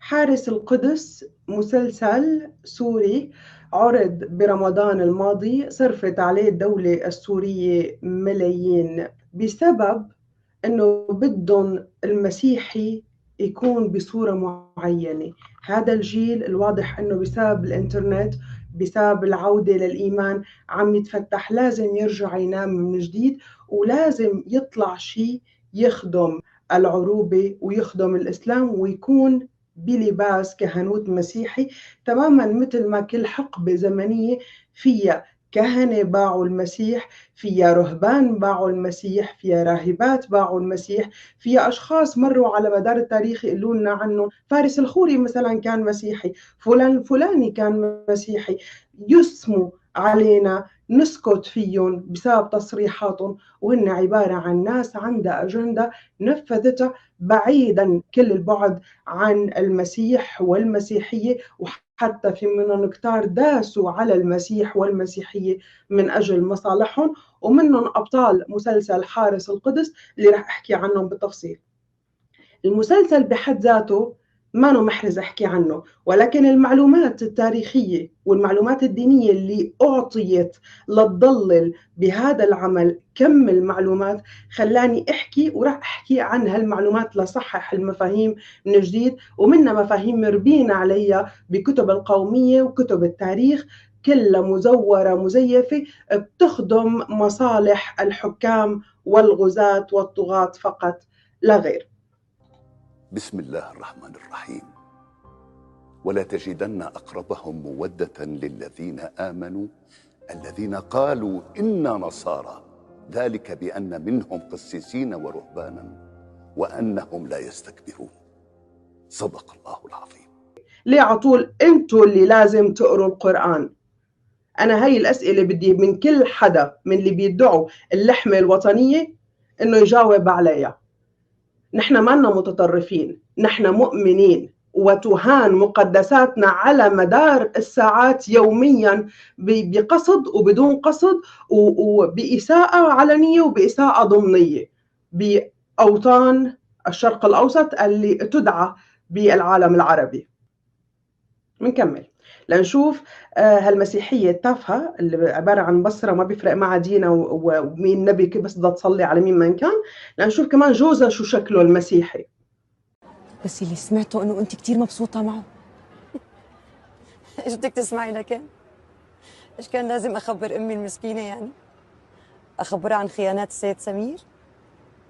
حارس القدس مسلسل سوري عُرض برمضان الماضي، صرفت عليه الدولة السورية ملايين بسبب إنه بدّن المسيحي يكون بصورة معيّنة. هذا الجيل الواضح إنه بسبب الإنترنت، بسبب العودة للإيمان عم يتفتّح، لازم يرجع ينام من جديد، ولازم يطلع شي يخدم العروبة ويخدم الإسلام ويكون بلباس كهنوت مسيحي، تمامًا متل ما كل حقبة زمنية فيها كهنة باعوا المسيح، فيها رهبان باعوا المسيح، فيها راهبات باعوا المسيح، فيها أشخاص مرّوا على مدار التاريخ يقولوا لنا عنّن. فارس الخوري مثلًا كان مسيحي، فلان الفلاني كان مسيحي، يُسموا علينا نسكت فيّن بسبب تصريحاتٌ وهن عبارة عن ناس عندها أجندة نفّذتها بعيدًا كل البُعد عن المسيح والمسيحية، وحتى في منّن كتار داسوا على المسيح والمسيحية من أجل مصالحهم، ومنّن أبطال مسلسل حارس القدس اللي رح أحكي عنّن بالتفصيل. المسلسل بحد ذاته مانو محرز أحكي عنه، ولكن المعلومات التاريخية والمعلومات الدينية اللي أُعطيت لتضلل بهذا العمل كم المعلومات خلّاني أحكي، وراح أحكي عن هالمعلومات لصحّح المفاهيم من جديد، ومنها مفاهيم مربينا عليها بكتب القومية وكتب التاريخ كلّها مزورة مزيفة بتخدم مصالح الحكام والغُزاة والطغاة فقط لا غير. بسم الله الرحمن الرحيم. ولا تجدن أقربهم مودة للذين آمنوا الذين قالوا إنا نصارى ذلك بأن منهم قسيسين ورهبانا وأنهم لا يستكبرون. صدق الله العظيم. ليه عطول انتوا اللي لازم تقروا القرآن؟ أنا هاي الأسئلة بدي من كل حدا من اللي بيدعوا اللحمة الوطنية إنه يجاوب عليها. نحن مانا متطرفين، نحن مؤمنين، وتهان مقدساتنا على مدار الساعات يوميا بقصد وبدون قصد، وبإساءة علنية وبإساءة ضمنية بأوطان الشرق الأوسط اللي تدعى بالعالم العربي. بنكمل لنشوف هالمسيحية التافهة اللي عبارة عن بصرة ما بيفرق معها دينها ومين نبي بس بدها تصلي على مين ما كان. لنشوف كمان جوزها شو شكله المسيحي. بس اللي سمعته انه انت كتير مبسوطة معه. ايش بدك تسمعي لكن؟ ايش كان لازم اخبر امي المسكينة يعني؟ اخبرها عن خيانات السيد سمير؟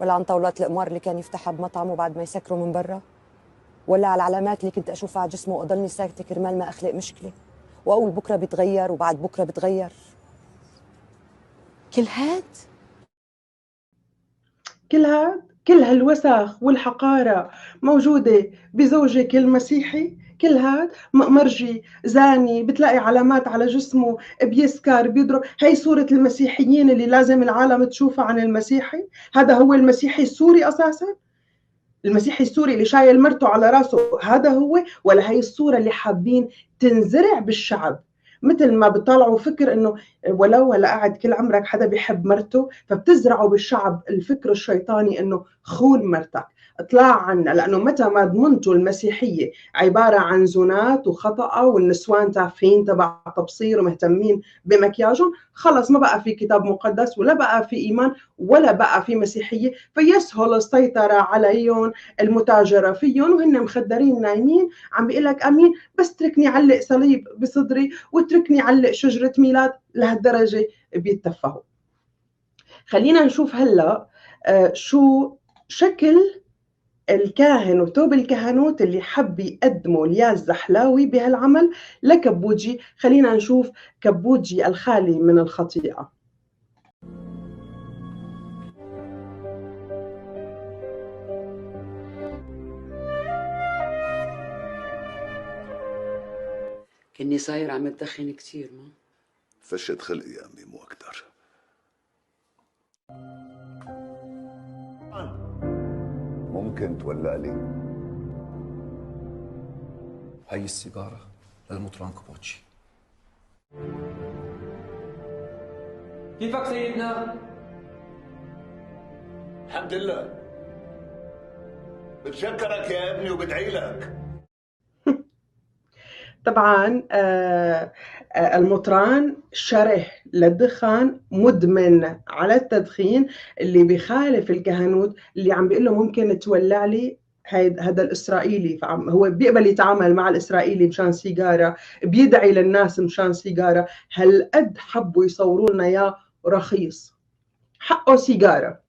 ولا عن طاولات القمار اللي كان يفتحها بمطعمه بعد ما يسكروا من برا؟ ولا على العلامات اللي كنت اشوفها على جسمه واضلني ساكتة كرمال ما اخلق مشكلة واقول بكره بتغير وبعد بكره بتغير؟ كل هاد كل هالوسخ والحقارة موجودة بزوجك المسيحي؟ كل هاد مرجي زاني بتلاقي علامات على جسمه بيسكر بيضرب، هي صورة المسيحيين اللي لازم العالم تشوفها عن المسيحي؟ هذا هو المسيحي السوري أساساً؟ المسيحي السوري اللي شايل مرته على راسه هذا هو، ولا هي الصورة اللي حابين تنزرع بالشعب؟ مثل ما بيطلعوا فكر انه ولو هلا قاعد كل عمرك حدا بيحب مرته، فبتزرعوا بالشعب الفكر الشيطاني انه خون مرتك، اطلع عنا، لانه متى ما ضمنتوا المسيحيه عباره عن زنات وخطأ والنسوان تافهين تبع تبصير ومهتمين بمكياجهم، خلص ما بقى في كتاب مقدس ولا بقى في ايمان ولا بقى في مسيحيه، فيسهل السيطره عليهم، المتاجره فيهم، وهن مخدرين نايمين عم بيقول لك امين بس تركني علق صليب بصدري وتركني علق شجره ميلاد. لهالدرجه بيتفهوا. خلينا نشوف هلا شو شكل الكاهن وثوب الكهنوت اللي حب يقدمه الياس زحلاوي بهالعمل لكبوجي. خلينا نشوف كبوجي الخالي من الخطيئة. كني صاير عم تدخن كتير ما؟ فشت خلقي يا أمي مو أكتر. ممكن تولع لي؟ هاي السيجارة للمطران كوبوتشي. كيفك سيدنا؟ الحمد لله. بتشكرك يا ابني وبدعي لك. طبعا المطران شره للدخان، مدمن على التدخين، اللي بيخالف الكهنوت، اللي عم بيقول له ممكن تولع لي هذا الإسرائيلي. فهو بيقبل يتعامل مع الإسرائيلي مشان سيجارة، بيدعي للناس مشان سيجارة. هالقد حبوا يصوروا لنا يا رخيص، حقه سيجارة.